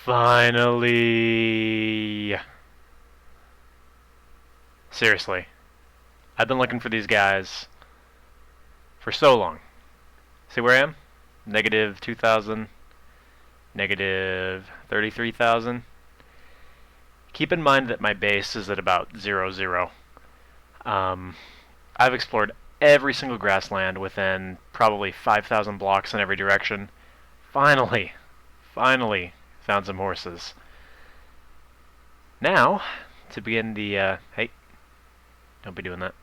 Finally! Seriously. I've been looking for these guys for so long. See where I am? Negative 2,000. Negative 33,000. Keep in mind that my base is at about 0, 0. I've explored every single grassland within probably 5,000 blocks in every direction. Finally found some horses. Now, to begin the, hey, don't be doing that.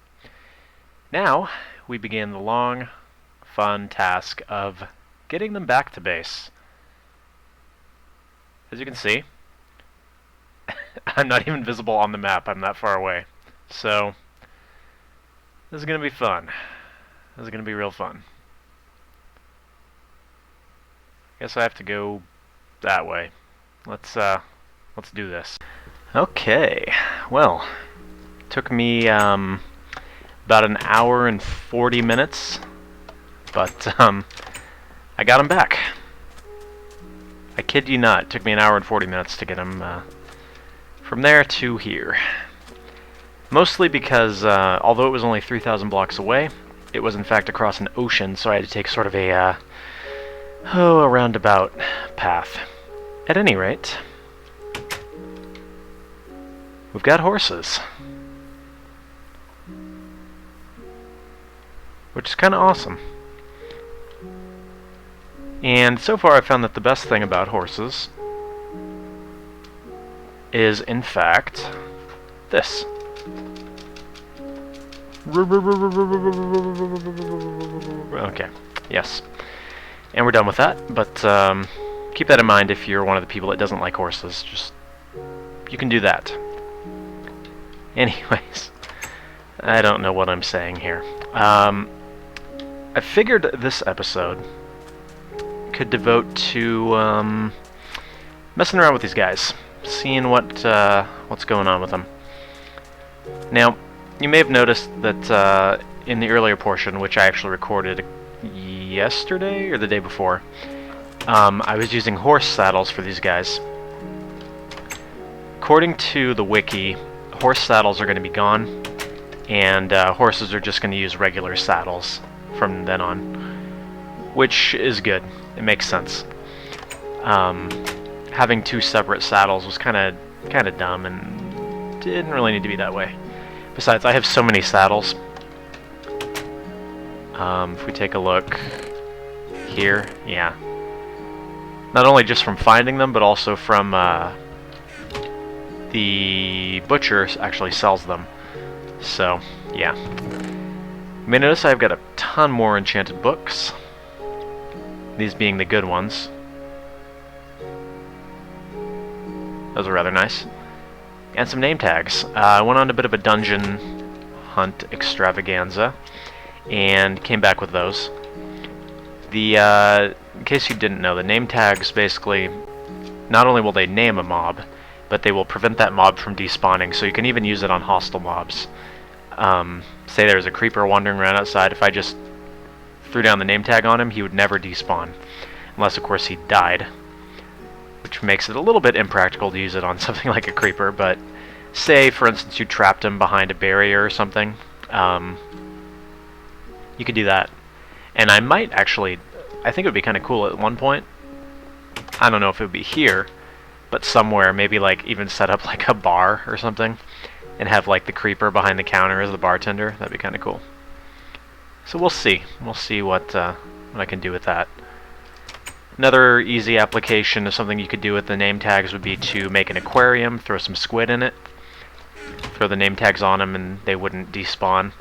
Now, we begin the long, fun task of getting them back to base. As you can see, I'm not even visible on the map. I'm that far away. So, this is going to be fun. This is going to be real fun. Guess I have to go that way. Let's do this. Okay, well, took me about an hour and 40 minutes, but I got him back. I kid you not, it took me an hour and 40 minutes to get him from there to here. Mostly because, although it was only 3,000 blocks away, it was in fact across an ocean, so I had to take sort of a roundabout path. At any rate, we've got horses, which is kind of awesome. And so far I've found that the best thing about horses is, in fact, this. Okay, yes. And we're done with that, but keep that in mind if you're one of the people that doesn't like horses. Just, you can do that. Anyways, I don't know what I'm saying here. I figured this episode could devote to messing around with these guys, seeing what's going on with them. Now, you may have noticed that in the earlier portion, which I actually recorded yesterday or the day before, I was using horse saddles for these guys. According to the wiki, horse saddles are going to be gone, and horses are just going to use regular saddles from then on, which is good. It makes sense. Having two separate saddles was kind of dumb and didn't really need to be that way. Besides, I have so many saddles. If we take a look here, yeah. Not only just from finding them, but also from the butcher actually sells them. So, yeah. You may notice I've got a ton more enchanted books. These being the good ones. Those are rather nice. And some name tags. I went on a bit of a dungeon hunt extravaganza and came back with those. In case you didn't know, the name tags basically, not only will they name a mob, but they will prevent that mob from despawning, so you can even use it on hostile mobs. Say there's a creeper wandering around outside, if I just threw down the name tag on him, he would never despawn. Unless, of course, he died. Which makes it a little bit impractical to use it on something like a creeper, but say, for instance, you trapped him behind a barrier or something, you could do that. And I might actually, I think it would be kind of cool at one point, I don't know if it would be here, but somewhere, maybe like even set up like a bar or something, and have like the creeper behind the counter as the bartender. That'd be kind of cool. So we'll see. We'll see what I can do with that. Another easy application of something you could do with the name tags would be to make an aquarium, throw some squid in it, throw the name tags on them, and they wouldn't despawn.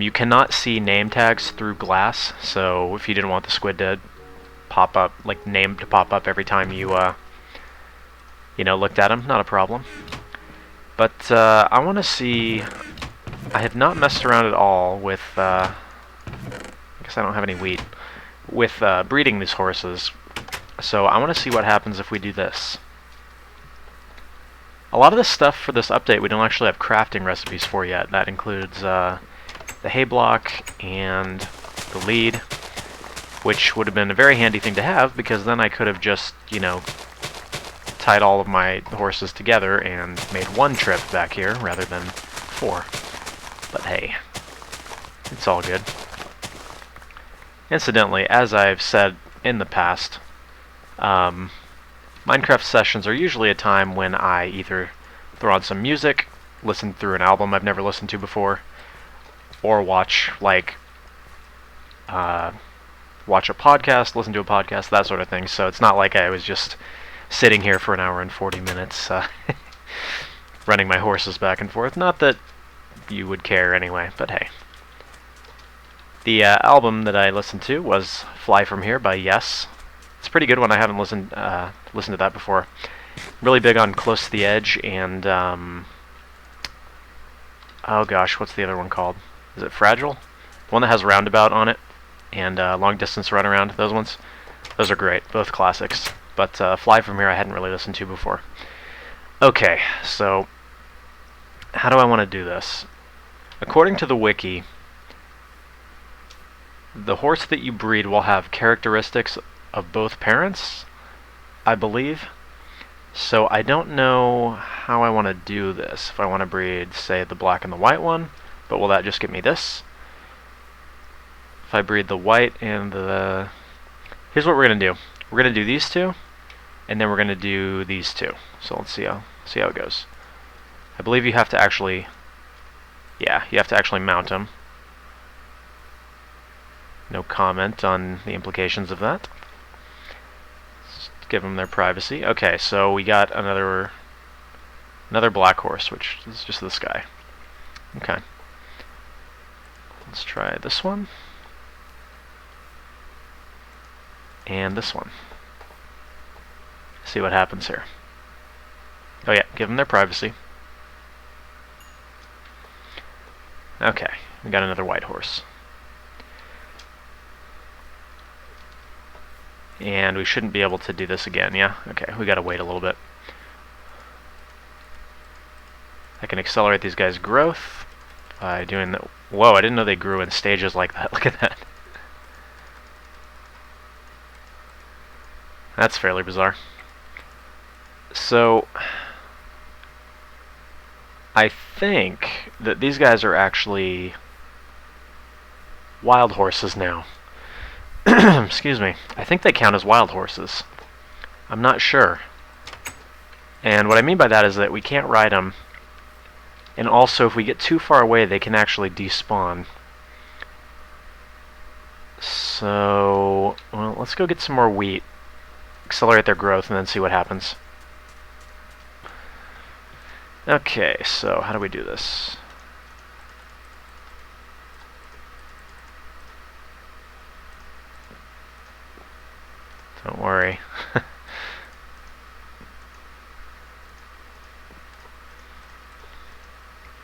You cannot see name tags through glass, so if you didn't want the squid to pop up, like name to pop up every time you looked at them, not a problem. But I want to see. I have not messed around at all with. I guess I don't have any wheat with breeding these horses, so I want to see what happens if we do this. A lot of this stuff for this update we don't actually have crafting recipes for yet. That includes the hay block and the lead, which would have been a very handy thing to have, because then I could have just, tied all of my horses together and made one trip back here rather than 4. But hey, it's all good. Incidentally, as I've said in the past, Minecraft sessions are usually a time when I either throw on some music, listen through an album I've never listened to before, or watch, like, watch a podcast, listen to a podcast, that sort of thing. So it's not like I was just sitting here for an hour and 40 minutes running my horses back and forth. Not that you would care anyway, but hey. The album that I listened to was Fly From Here by Yes. It's a pretty good one. I haven't listened to that before. Really big on Close to the Edge and oh gosh, what's the other one called? Is it Fragile? The one that has Roundabout on it and Long Distance Runaround. Those ones, those are great, both classics. But Fly From Here I hadn't really listened to before. Okay, so how do I want to do this? According to the wiki, the horse that you breed will have characteristics of both parents, I believe. So I don't know how I want to do this. If I want to breed, say, the black and the white one, but will that just get me this? If I breed the white and the... Here's what we're going to do. We're going to do these two, and then we're going to do these two. So let's see how it goes. I believe you have to actually... Yeah, you have to actually mount them. No comment on the implications of that. Just give them their privacy. Okay, so we got another black horse, which is just this guy. Okay. Let's try this one. And this one. See what happens here. Oh yeah, give them their privacy. Okay, we got another white horse. And we shouldn't be able to do this again, yeah? Okay, we gotta wait a little bit. I can accelerate these guys' growth by doing the... Whoa, I didn't know they grew in stages like that. Look at that. That's fairly bizarre. So, I think that these guys are actually wild horses now. Excuse me. I think they count as wild horses. I'm not sure. And what I mean by that is that we can't ride them. And also, if we get too far away, they can actually despawn. So, well, let's go get some more wheat. Accelerate their growth and then see what happens. Okay, so how do we do this? Don't worry.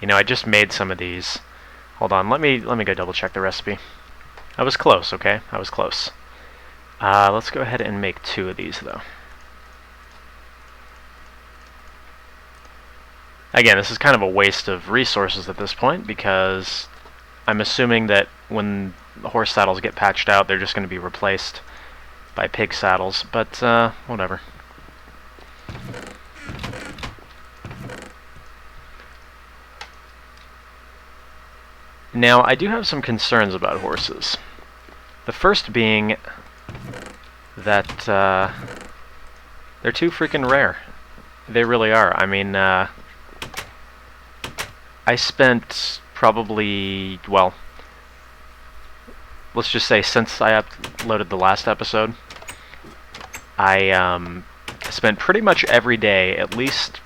You know, I just made some of these. Hold on, let me go double check the recipe. I was close, okay? I was close. Let's go ahead and make 2 of these, though. Again, this is kind of a waste of resources at this point, because I'm assuming that when the horse saddles get patched out, they're just going to be replaced by pig saddles, but whatever. Now, I do have some concerns about horses. The first being that they're too freaking rare. They really are. I mean, I spent probably, well, let's just say since I uploaded the last episode, I spent pretty much every day, at least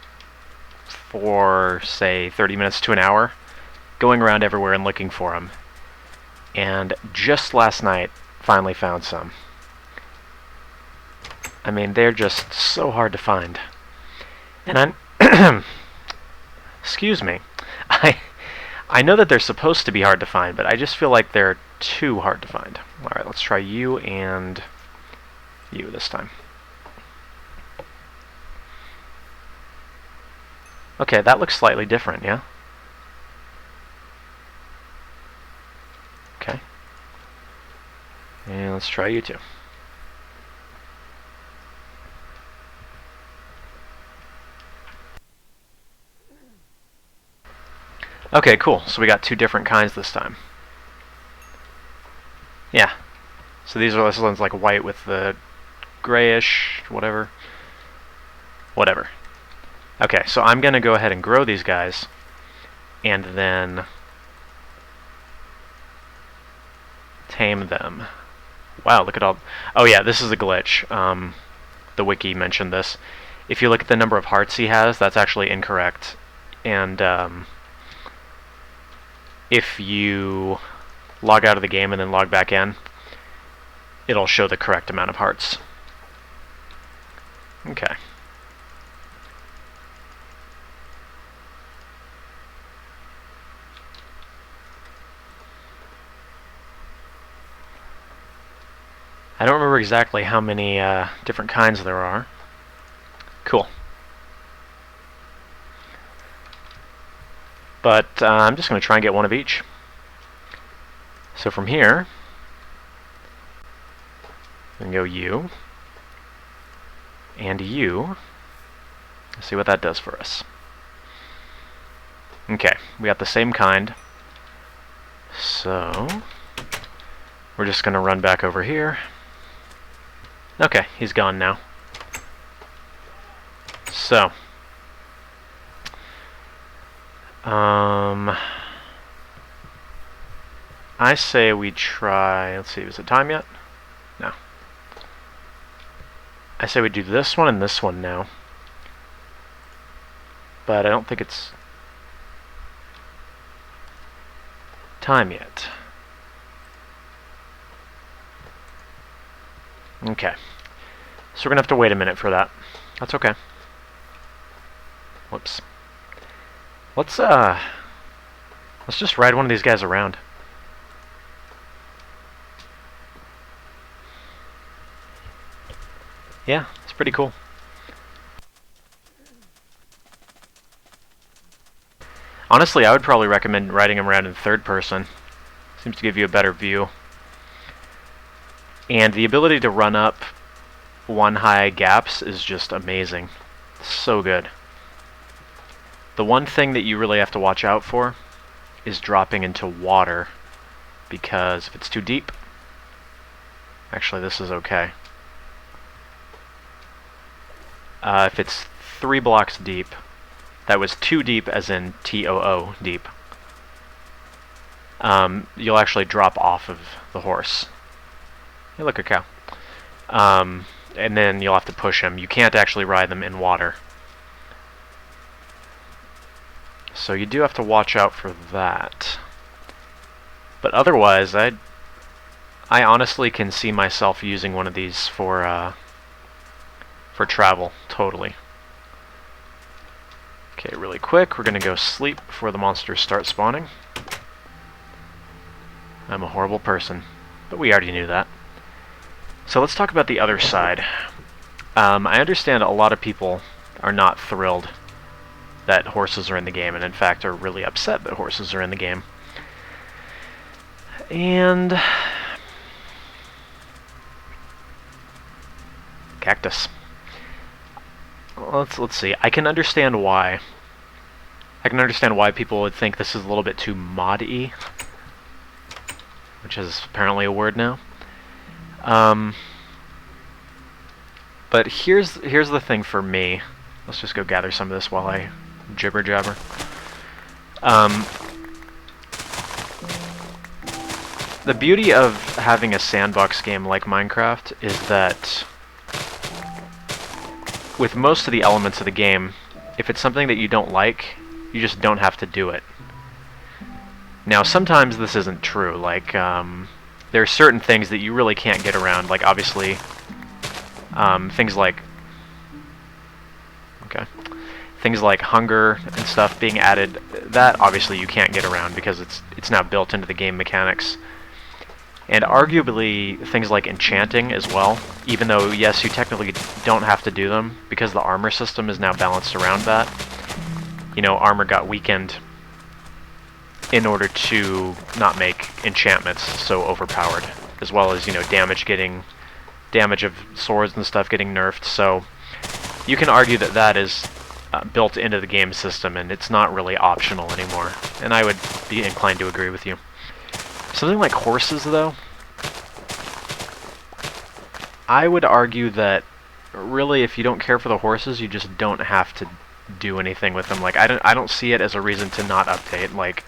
for, say, 30 minutes to an hour, going around everywhere and looking for them. And just last night, finally found some. I mean, they're just so hard to find. And I'm... Excuse me. I know that they're supposed to be hard to find, but I just feel like they're too hard to find. Alright, let's try you and you this time. Okay, that looks slightly different, yeah? Okay. And let's try you too. Okay, cool. So we got two different kinds this time. Yeah. So this one's like white with the grayish, whatever. Whatever. Okay, so I'm going to go ahead and grow these guys, and then tame them. Wow, look at all... Oh yeah, this is a glitch. The wiki mentioned this. If you look at the number of hearts he has, that's actually incorrect. And if you log out of the game and then log back in, it'll show the correct amount of hearts. Okay. I don't remember exactly how many different kinds there are. Cool. But I'm just going to try and get one of each. So from here, we can go you, and you. Let's see what that does for us. Okay, we got the same kind. So we're just going to run back over here. Okay, he's gone now. So, I say we try, let's see, is it time yet? No. I say we do this one and this one now. But I don't think it's time yet. Okay. So we're gonna have to wait a minute for that. That's okay. Whoops. Let's just ride one of these guys around. Yeah, it's pretty cool. Honestly, I would probably recommend riding him around in third person. Seems to give you a better view. And the ability to run up one high gaps is just amazing. So good. The one thing that you really have to watch out for is dropping into water, because if it's too deep... Actually, this is okay. If it's 3 blocks deep, that was too deep as in T-O-O deep, you'll actually drop off of the horse. Hey, look, a cow. And then you'll have to push him. You can't actually ride them in water. So you do have to watch out for that. But otherwise, I honestly can see myself using one of these for travel, totally. Okay, really quick, we're gonna go sleep before the monsters start spawning. I'm a horrible person, but we already knew that. So let's talk about the other side. I understand a lot of people are not thrilled that horses are in the game, and in fact are really upset that horses are in the game. And... cactus. Let's see. I can understand why. I can understand why people would think this is a little bit too mod-y, which is apparently a word now. But here's the thing for me. Let's just go gather some of this while I jibber jabber. The beauty of having a sandbox game like Minecraft is that with most of the elements of the game, if it's something that you don't like, you just don't have to do it. Now, sometimes this isn't true. Like, there are certain things that you really can't get around. Like, obviously, things like... Okay. Things like hunger and stuff being added, that obviously you can't get around because it's now built into the game mechanics. And arguably, things like enchanting as well, even though, yes, you technically don't have to do them, because the armor system is now balanced around that. You know, armor got weakened in order to not make enchantments so overpowered, as well as, you know, damage of swords and stuff getting nerfed, so you can argue that that is built into the game system, and it's not really optional anymore. And I would be inclined to agree with you. Something like horses, though, I would argue that really, if you don't care for the horses, you just don't have to do anything with them. Like, I don't see it as a reason to not update. Like,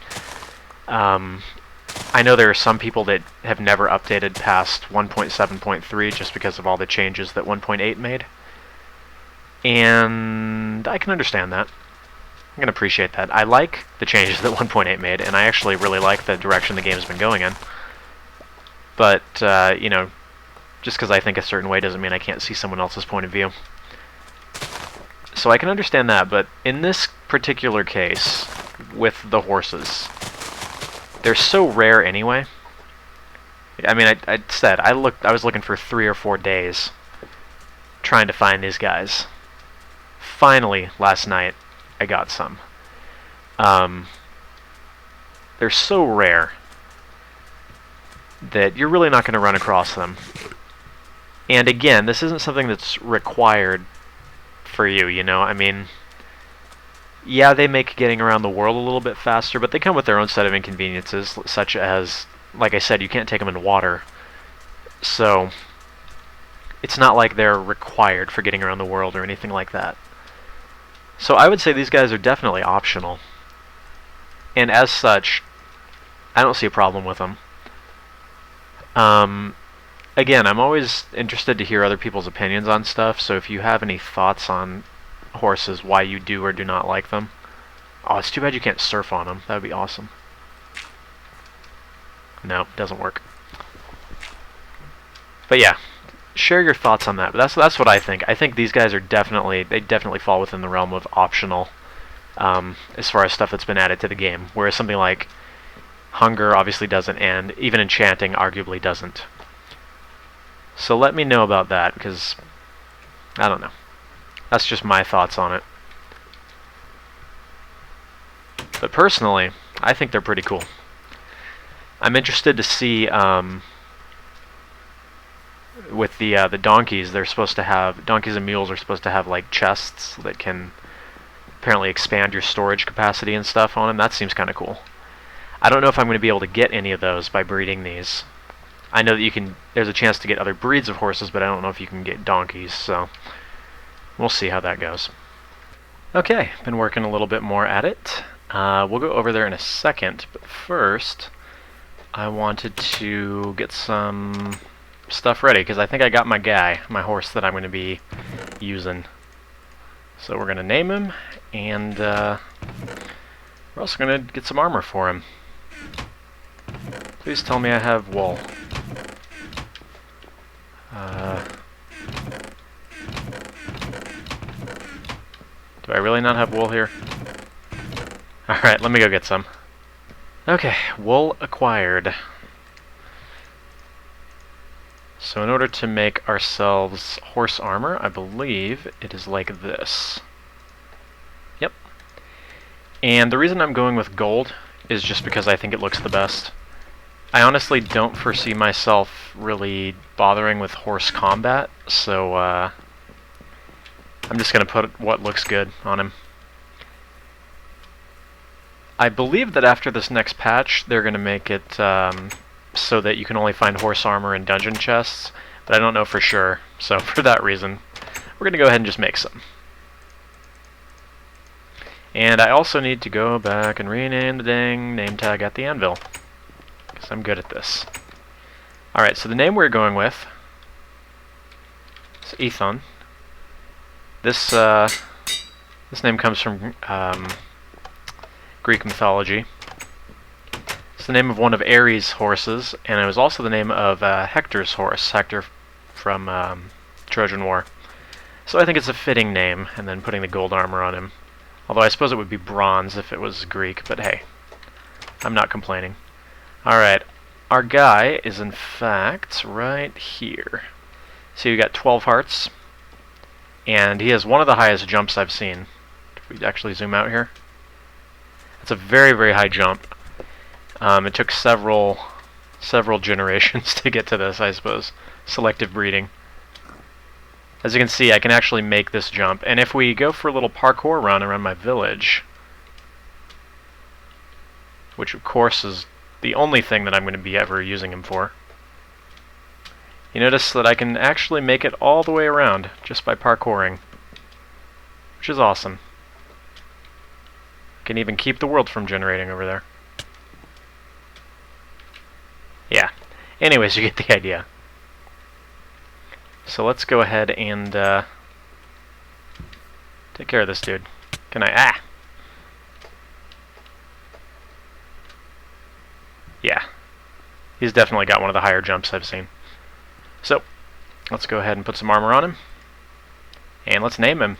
I know there are some people that have never updated past 1.7.3 just because of all the changes that 1.8 made. And I can understand that. I can appreciate that. I like the changes that 1.8 made, and I actually really like the direction the game's been going in. But, you know, just because I think a certain way doesn't mean I can't see someone else's point of view. So I can understand that, but in this particular case, with the horses, they're so rare anyway. I mean, I said, I was looking for 3 or 4 days trying to find these guys. Finally, last night, I got some. They're so rare that you're really not going to run across them. And again, this isn't something that's required for you, you know? I mean, yeah, they make getting around the world a little bit faster, but they come with their own set of inconveniences, such as, like I said, you can't take them in water. So, it's not like they're required for getting around the world or anything like that. So I would say these guys are definitely optional. And as such, I don't see a problem with them. Again, I'm always interested to hear other people's opinions on stuff, so if you have any thoughts on horses, why you do or do not like them. Oh, it's too bad you can't surf on them. That would be awesome. No, it doesn't work. But yeah, share your thoughts on that. But that's what I think. I think these guys are definitely fall within the realm of optional, as far as stuff that's been added to the game. Whereas something like Hunger obviously doesn't, and even Enchanting arguably doesn't. So let me know about that, because I don't know. That's just my thoughts on it. But personally, I think they're pretty cool. I'm interested to see, with the donkeys, they're supposed to have, donkeys and mules are supposed to have like chests that can apparently expand your storage capacity and stuff on them. That seems kind of cool. I don't know if I'm going to be able to get any of those by breeding these. I know that you can, there's a chance to get other breeds of horses, but I don't know if you can get donkeys, so we'll see how that goes. Okay, been working a little bit more at it. We'll go over there in a second, but first I wanted to get some stuff ready, because I think I got my guy, my horse that I'm going to be using. So we're going to name him, and we're also going to get some armor for him. Please tell me I have wool. Do I really not have wool here? Alright, let me go get some. Okay, wool acquired. So in order to make ourselves horse armor, I believe it is like this. Yep. And the reason I'm going with gold is just because I think it looks the best. I honestly don't foresee myself really bothering with horse combat, so I'm just going to put what looks good on him. I believe that after this next patch, they're going to make it so that you can only find horse armor in dungeon chests, but I don't know for sure, so for that reason, we're going to go ahead and just make some. And I also need to go back and rename the dang name tag at the anvil, because I'm good at this. Alright, so the name we're going with is Ethon. This name comes from Greek mythology. It's the name of one of Ares' horses, and it was also the name of Hector's horse, Hector from Trojan War. So I think it's a fitting name, and then putting the gold armor on him. Although I suppose it would be bronze if it was Greek, but hey, I'm not complaining. Alright, our guy is in fact right here. So you got 12 hearts, and he has one of the highest jumps I've seen. If we actually zoom out here. It's a very, very high jump. It took several generations to get to this, I suppose. Selective breeding. As you can see, I can actually make this jump. And if we go for a little parkour run around my village, which of course is the only thing that I'm going to be ever using him for, you notice that I can actually make it all the way around just by parkouring, which is awesome. I can even keep the world from generating over there. Yeah. Anyways, you get the idea. So let's go ahead and take care of this dude. Can I? Ah! Yeah. He's definitely got one of the higher jumps I've seen. So, let's go ahead and put some armor on him. And let's name him.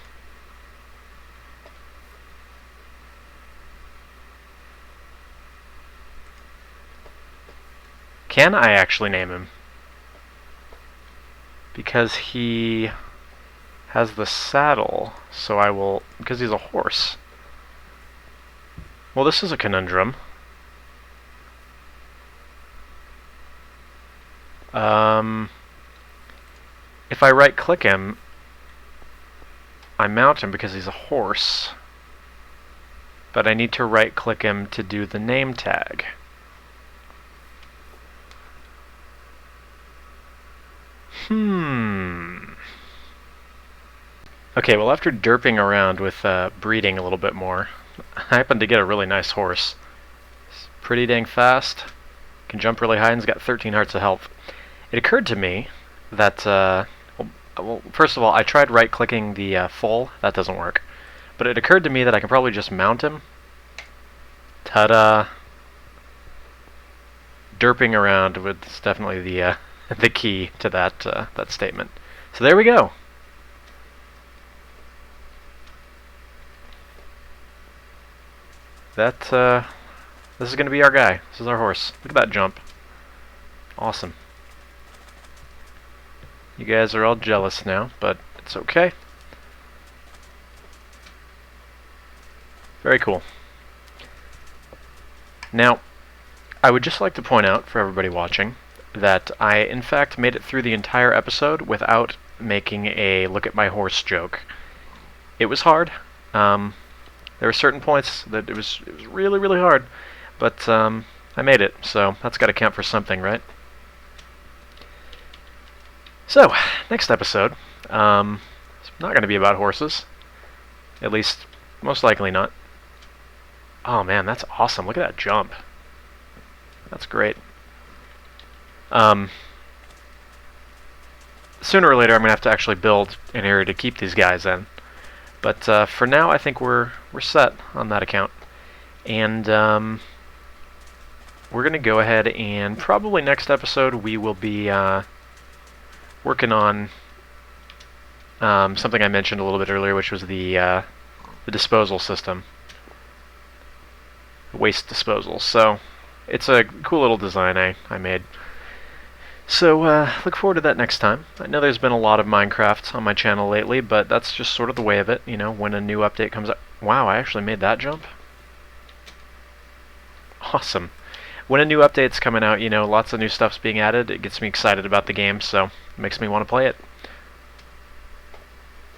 Can I actually name him? Because he has the saddle, so I will, because he's a horse. Well, this is a conundrum. If I right-click him, I mount him because he's a horse. But I need to right-click him to do the name tag. Okay, well after derping around with breeding a little bit more, I happened to get a really nice horse. It's pretty dang fast, can jump really high, and it's got 13 hearts of health. It occurred to me that, well, first of all, I tried right-clicking the full. That doesn't work. But it occurred to me that I can probably just mount him. Ta-da! Derping around was definitely the the key to that that statement. So there we go. That this is going to be our guy. This is our horse. Look at that jump. Awesome. You guys are all jealous now, but it's okay. Very cool. Now, I would just like to point out for everybody watching that I, in fact, made it through the entire episode without making a look at my horse joke. It was hard. There were certain points that it was really, really hard, but I made it, so that's got to count for something, right? So, next episode, it's not going to be about horses. At least, most likely not. Oh man, that's awesome. Look at that jump. That's great. Sooner or later, I'm going to have to actually build an area to keep these guys in. But for now, I think we're set on that account. And we're going to go ahead and probably next episode we will be working on something I mentioned a little bit earlier, which was the disposal system. Waste disposal. So it's a cool little design I made. So look forward to that next time. I know there's been a lot of Minecraft on my channel lately, but that's just sort of the way of it, you know, when a new update comes out. Wow, I actually made that jump? Awesome. When a new update's coming out, you know, lots of new stuff's being added, it gets me excited about the game, so it makes me want to play it.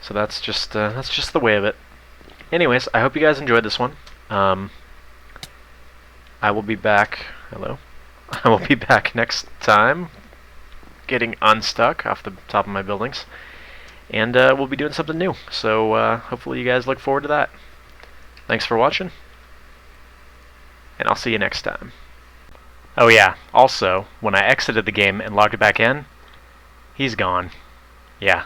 So that's just the way of it. Anyways, I hope you guys enjoyed this one. I will be back. Hello. I will be back next time, getting unstuck off the top of my buildings, and we'll be doing something new. So hopefully you guys look forward to that. Thanks for watching, and I'll see you next time. Oh yeah, also, when I exited the game and logged it back in, he's gone. Yeah.